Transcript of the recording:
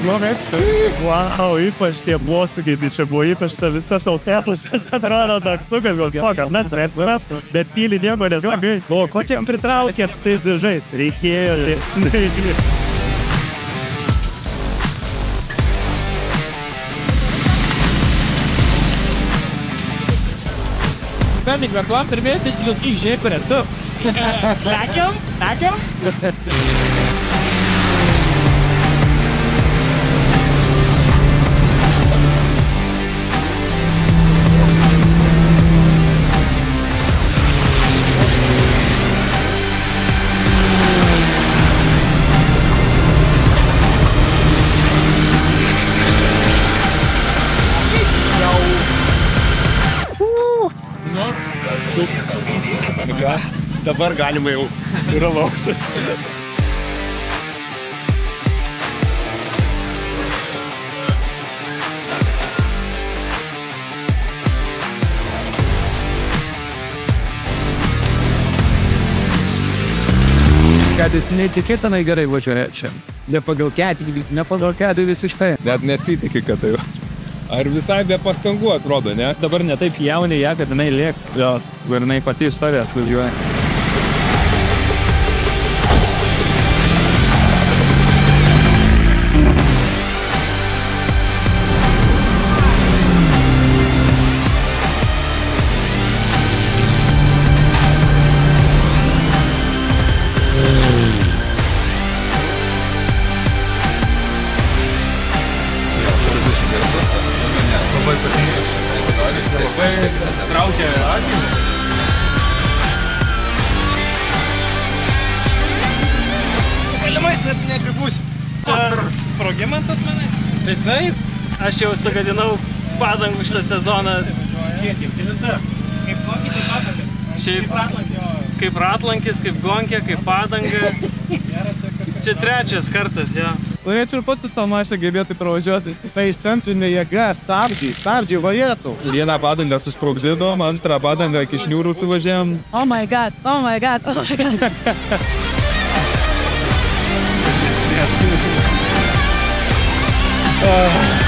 Wow, ypač tie blostukai, tai čia buvo ypač ta visas autobusas atrodo daktukas, gal mes restaurant, bet tyli nieko nesakė. O, ko čia pritraukė tais diržais? Reikėjo, žinai. Pernik, vartuom, pirmiausia, jūs žiūrėk, kur esu. Lekiam? Dabar galima jau yra lauksi. Kad jis neįtikėtinai gerai važiuoja čia. Ne pagal ketį visiškai. Net nesitiki, kad tai. Ar visai be pastangų atrodo, ne? Dabar ne taip jaunė ją, kad jinai liek. Jo, ir jinai pati iš savęs važiuoja. Traukia akį. Galimais net nepribūsi. Čia sprogimantas manai? Tai taip. Aš jau sugadinau padangų šitą sezoną. Kaip kokį, tai padangą? Šiaip kaip ratlankis, kaip gonkė, kaip padanga. Čia trečias kartas, jo. Norėčiau ir pats su savo mašiną gebėtų pravažiuoti. Tai centrinė jėga, stabdžiai varėtų. Vieną padangą susprogdidom, antrą padangą iki šniūrų suvažiavom. Oh my god. Oh.